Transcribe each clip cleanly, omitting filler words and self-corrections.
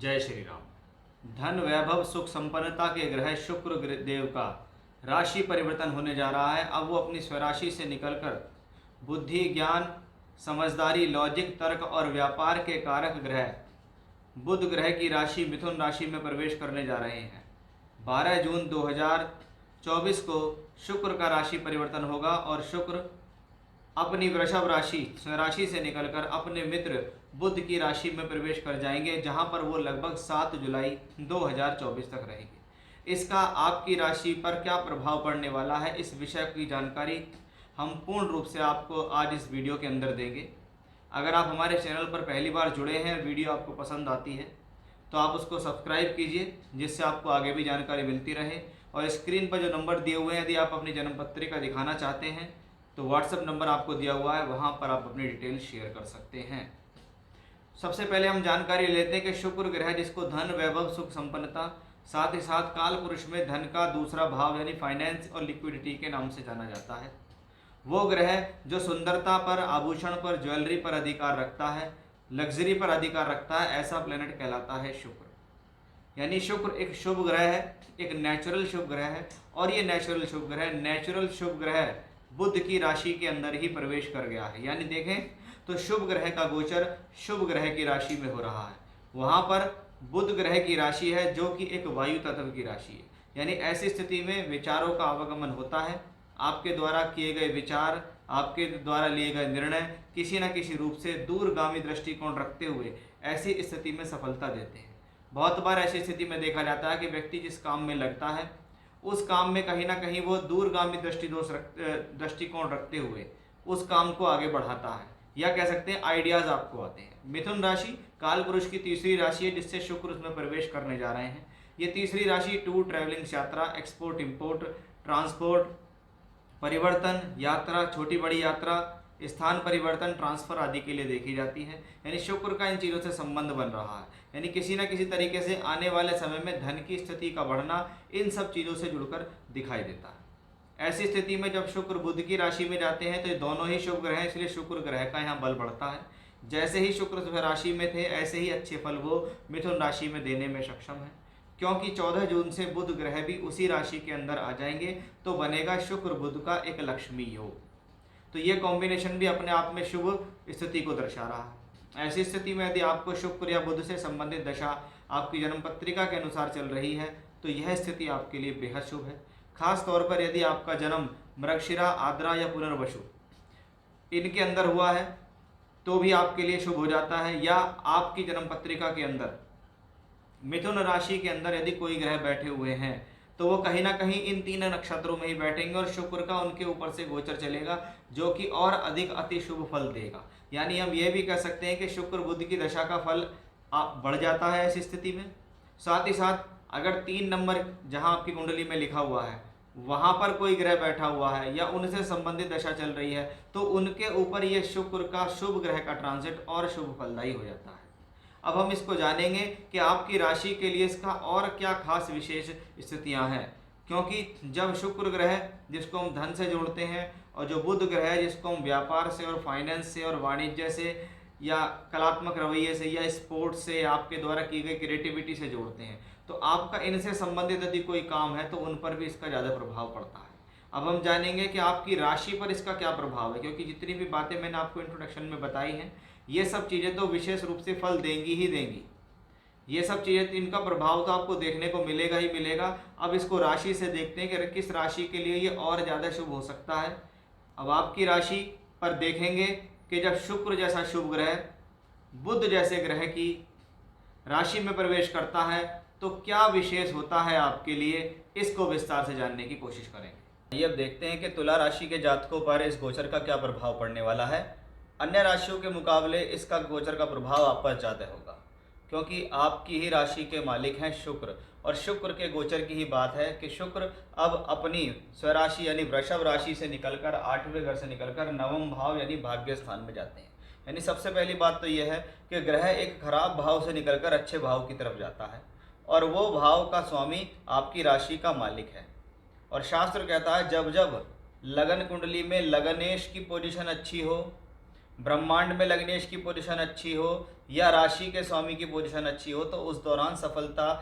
जय श्री राम। धन वैभव सुख संपन्नता के ग्रह शुक्र देव का राशि परिवर्तन होने जा रहा है। अब वो अपनी स्वराशि से निकलकर बुद्धि, ज्ञान, समझदारी, लॉजिक, तर्क और व्यापार के कारक ग्रह बुध ग्रह की राशि मिथुन राशि में प्रवेश करने जा रहे हैं। 12 जून 2024 को शुक्र का राशि परिवर्तन होगा और शुक्र अपनी वृषभ राशि स्वराशि से निकलकर अपने मित्र बुध की राशि में प्रवेश कर जाएंगे, जहां पर वो लगभग 7 जुलाई 2024 तक रहेंगे। इसका आपकी राशि पर क्या प्रभाव पड़ने वाला है, इस विषय की जानकारी हम पूर्ण रूप से आपको आज इस वीडियो के अंदर देंगे। अगर आप हमारे चैनल पर पहली बार जुड़े हैं, वीडियो आपको पसंद आती है तो आप उसको सब्सक्राइब कीजिए, जिससे आपको आगे भी जानकारी मिलती रहे। और स्क्रीन पर जो नंबर दिए हुए हैं, यदि आप अपनी जन्म पत्रिका दिखाना चाहते हैं तो व्हाट्सएप नंबर आपको दिया हुआ है, वहां पर आप अपनी डिटेल शेयर कर सकते हैं। सबसे पहले हम जानकारी लेते हैं कि शुक्र ग्रह, जिसको धन, वैभव, सुख संपन्नता, साथ ही साथ काल पुरुष में धन का दूसरा भाव यानी फाइनेंस और लिक्विडिटी के नाम से जाना जाता है, वो ग्रह जो सुंदरता पर, आभूषण पर, ज्वेलरी पर अधिकार रखता है, लग्जरी पर अधिकार रखता है, ऐसा प्लेनेट कहलाता है शुक्र। यानी शुक्र एक शुभ ग्रह है, एक नेचुरल शुभ ग्रह है। और ये नेचुरल शुभ ग्रह बुध की राशि के अंदर ही प्रवेश कर गया है। यानी देखें तो शुभ ग्रह का गोचर शुभ ग्रह की राशि में हो रहा है। वहां पर बुध ग्रह की राशि है, जो कि एक वायु तत्व की राशि है। यानी ऐसी स्थिति में विचारों का आवागमन होता है। आपके द्वारा किए गए विचार, आपके द्वारा लिए गए निर्णय किसी न किसी रूप से दूरगामी दृष्टिकोण रखते हुए ऐसी स्थिति में सफलता देते हैं। बहुत बार ऐसी स्थिति में देखा जाता है कि व्यक्ति जिस काम में लगता है, उस काम में कहीं ना कहीं वो दूरगामी दृष्टिकोण रखते हुए उस काम को आगे बढ़ाता है, या कह सकते हैं आइडियाज आपको आते हैं। मिथुन राशि काल पुरुष की तीसरी राशि है, जिससे शुक्र उसमें प्रवेश करने जा रहे हैं। ये तीसरी राशि टूर, ट्रैवलिंग, यात्रा, एक्सपोर्ट, इंपोर्ट, ट्रांसपोर्ट, परिवर्तन, यात्रा, छोटी बड़ी यात्रा, स्थान परिवर्तन, ट्रांसफर आदि के लिए देखी जाती है। यानी शुक्र का इन चीज़ों से संबंध बन रहा है। यानी किसी न किसी तरीके से आने वाले समय में धन की स्थिति का बढ़ना इन सब चीज़ों से जुड़कर दिखाई देता है। ऐसी स्थिति में जब शुक्र बुध की राशि में जाते हैं तो ये दोनों ही शुभ ग्रह हैं, इसलिए शुक्र ग्रह का यहाँ बल बढ़ता है। जैसे ही शुक्र राशि में थे, ऐसे ही अच्छे फल वो मिथुन राशि में देने में सक्षम है, क्योंकि 14 जून से बुध ग्रह भी उसी राशि के अंदर आ जाएंगे, तो बनेगा शुक्र बुध का एक लक्ष्मी योग। तो ये कॉम्बिनेशन भी अपने आप में शुभ स्थिति को दर्शा रहा है। ऐसी स्थिति में यदि आपको शुक्र या बुध से संबंधित दशा आपकी जन्म पत्रिका के अनुसार चल रही है तो यह स्थिति आपके लिए बेहद शुभ है। खास तौर पर यदि आपका जन्म मृगशिरा, आद्रा या पुनर्वसु इनके अंदर हुआ है तो भी आपके लिए शुभ हो जाता है। या आपकी जन्म पत्रिका के अंदर मिथुन राशि के अंदर यदि कोई ग्रह बैठे हुए हैं तो वो कहीं ना कहीं इन 3 नक्षत्रों में ही बैठेंगे और शुक्र का उनके ऊपर से गोचर चलेगा, जो कि और अधिक अति शुभ फल देगा। यानी हम ये भी कह सकते हैं कि शुक्र बुध की दशा का फल बढ़ जाता है ऐसी स्थिति में। साथ ही साथ अगर 3 नंबर जहां आपकी कुंडली में लिखा हुआ है वहां पर कोई ग्रह बैठा हुआ है या उनसे संबंधित दशा चल रही है तो उनके ऊपर ये शुक्र का शुभ ग्रह का ट्रांजिट और शुभ फलदायी हो जाता है। अब हम इसको जानेंगे कि आपकी राशि के लिए इसका और क्या खास विशेष स्थितियां हैं, क्योंकि जब शुक्र ग्रह जिसको हम धन से जोड़ते हैं और जो बुध ग्रह है जिसको हम व्यापार से और फाइनेंस से और वाणिज्य से या कलात्मक रवैये से या स्पोर्ट्स से, आपके द्वारा की गई क्रिएटिविटी से जोड़ते हैं, तो आपका इनसे संबंधित यदि कोई काम है तो उन पर भी इसका ज़्यादा प्रभाव पड़ता है। अब हम जानेंगे कि आपकी राशि पर इसका क्या प्रभाव है, क्योंकि जितनी भी बातें मैंने आपको इंट्रोडक्शन में बताई हैं ये सब चीज़ें तो विशेष रूप से फल देंगी ही देंगी। ये सब चीज़ें, इनका प्रभाव तो आपको देखने को मिलेगा ही मिलेगा। अब इसको राशि से देखते हैं कि किस राशि के लिए ये और ज़्यादा शुभ हो सकता है। अब आपकी राशि पर देखेंगे कि जब शुक्र जैसा शुभ ग्रह बुध जैसे ग्रह की राशि में प्रवेश करता है तो क्या विशेष होता है आपके लिए, इसको विस्तार से जानने की कोशिश करेंगे। ये अब देखते हैं कि तुला राशि के जातकों पर इस गोचर का क्या प्रभाव पड़ने वाला है। अन्य राशियों के मुकाबले इसका गोचर का प्रभाव आप पर ज़्यादा होगा, क्योंकि आपकी ही राशि के मालिक हैं शुक्र, और शुक्र के गोचर की ही बात है कि शुक्र अब अपनी स्वराशि यानी वृषभ राशि से निकलकर 8वें घर से निकलकर 9वां भाव यानी भाग्य स्थान में जाते हैं। यानी सबसे पहली बात तो यह है कि ग्रह एक खराब भाव से निकलकर अच्छे भाव की तरफ जाता है और वो भाव का स्वामी आपकी राशि का मालिक है। और शास्त्र कहता है जब जब लगन कुंडली में लगनेश की पोजीशन अच्छी हो, ब्रह्मांड में लग्नेश की पोजीशन अच्छी हो या राशि के स्वामी की पोजीशन अच्छी हो तो उस दौरान सफलता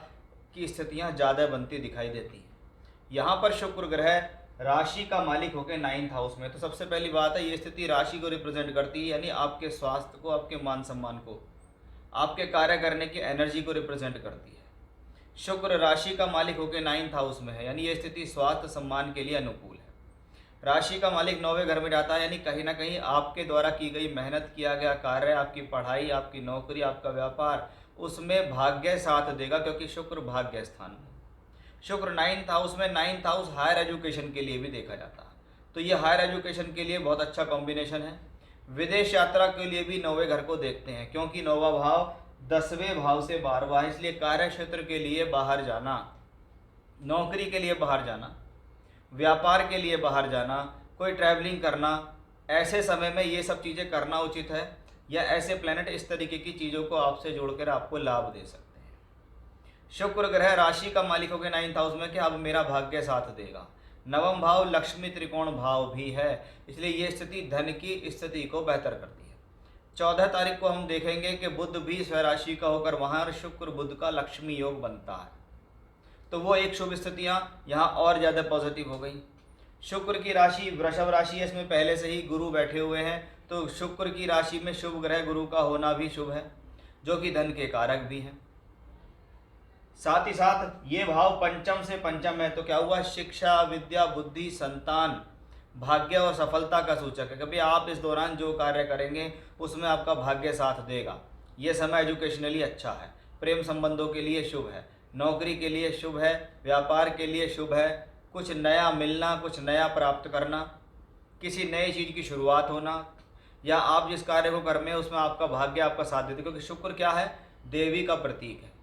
की स्थितियां ज़्यादा बनती दिखाई देती हैं। यहाँ पर शुक्र ग्रह राशि का मालिक होकर 9th हाउस में, तो सबसे पहली बात है ये स्थिति राशि को रिप्रेजेंट करती है, यानी आपके स्वास्थ्य को, आपके मान सम्मान को, आपके कार्य करने की एनर्जी को रिप्रेजेंट करती है। शुक्र राशि का मालिक होकर 9th हाउस में है, यानी ये स्थिति स्वास्थ्य सम्मान के लिए अनुकूल है। राशि का मालिक 9वें घर में जाता है, यानी कहीं ना कहीं आपके द्वारा की गई मेहनत, किया गया कार्य, आपकी पढ़ाई, आपकी नौकरी, आपका व्यापार, उसमें भाग्य साथ देगा, क्योंकि शुक्र भाग्य स्थान में। शुक्र 9th हाउस में, 9th हाउस हायर एजुकेशन के लिए भी देखा जाता है, तो ये हायर एजुकेशन के लिए बहुत अच्छा कॉम्बिनेशन है। विदेश यात्रा के लिए भी 9वें घर को देखते हैं, क्योंकि 9वां भाव 10वें भाव से 12वां है, इसलिए कार्य क्षेत्र के लिए बाहर जाना, नौकरी के लिए बाहर जाना, व्यापार के लिए बाहर जाना, कोई ट्रैवलिंग करना, ऐसे समय में ये सब चीज़ें करना उचित है, या ऐसे प्लैनेट इस तरीके की चीज़ों को आपसे जोड़कर आपको लाभ दे सकते हैं। शुक्र ग्रह राशि का मालिक हो गया 9th हाउस में कि अब मेरा भाग्य साथ देगा। 9वां भाव लक्ष्मी त्रिकोण भाव भी है, इसलिए ये स्थिति धन की स्थिति को बेहतर करती है। 14 तारीख को हम देखेंगे कि बुध भी स्वराशि का होकर वहाँ और शुक्र बुध का लक्ष्मी योग बनता है, तो वो एक शुभ स्थितियाँ यहाँ और ज़्यादा पॉजिटिव हो गई। शुक्र की राशि वृषभ राशि है, इसमें पहले से ही गुरु बैठे हुए हैं, तो शुक्र की राशि में शुभ ग्रह गुरु का होना भी शुभ है, जो कि धन के कारक भी हैं। साथ ही साथ ये भाव पंचम से पंचम है, तो क्या हुआ, शिक्षा, विद्या, बुद्धि, संतान, भाग्य और सफलता का सूचक है। कभी आप इस दौरान जो कार्य करेंगे उसमें आपका भाग्य साथ देगा। ये समय एजुकेशनली अच्छा है, प्रेम संबंधों के लिए शुभ है, नौकरी के लिए शुभ है, व्यापार के लिए शुभ है, कुछ नया मिलना, कुछ नया प्राप्त करना, किसी नई चीज़ की शुरुआत होना, या आप जिस कार्य को कर में उसमें आपका भाग्य आपका साथ देते, क्योंकि शुक्र क्या है, देवी का प्रतीक है।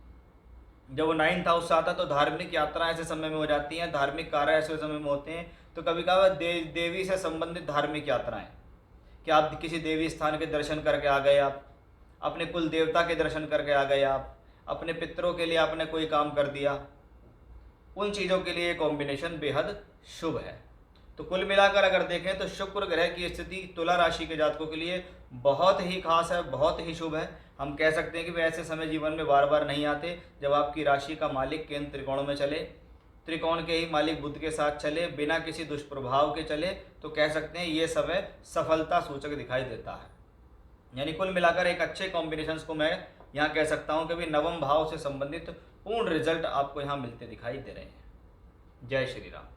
जब वो 9th हाउस से आता है तो धार्मिक यात्रा ऐसे समय में हो जाती हैं, धार्मिक कार्य ऐसे समय में होते हैं, तो कभी कभी देवी से संबंधित धार्मिक यात्राएं, कि आप किसी देवी स्थान के दर्शन करके आ गए, आप अपने कुल देवता के दर्शन करके आ गए, आप अपने पितरों के लिए आपने कोई काम कर दिया, उन चीज़ों के लिए कॉम्बिनेशन बेहद शुभ है। तो कुल मिलाकर अगर देखें तो शुक्र ग्रह की स्थिति तुला राशि के जातकों के लिए बहुत ही खास है, बहुत ही शुभ है। हम कह सकते हैं कि वे ऐसे समय जीवन में बार बार नहीं आते जब आपकी राशि का मालिक केंद्र त्रिकोण में चले, त्रिकोण के ही मालिक बुध के साथ चले, बिना किसी दुष्प्रभाव के चले, तो कह सकते हैं ये समय सफलता सूचक दिखाई देता है। यानी कुल मिलाकर एक अच्छे कॉम्बिनेशंस को मैं यहाँ कह सकता हूँ कि भी 9वें भाव से संबंधित पूर्ण रिजल्ट आपको यहाँ मिलते दिखाई दे रहे हैं। जय श्री राम।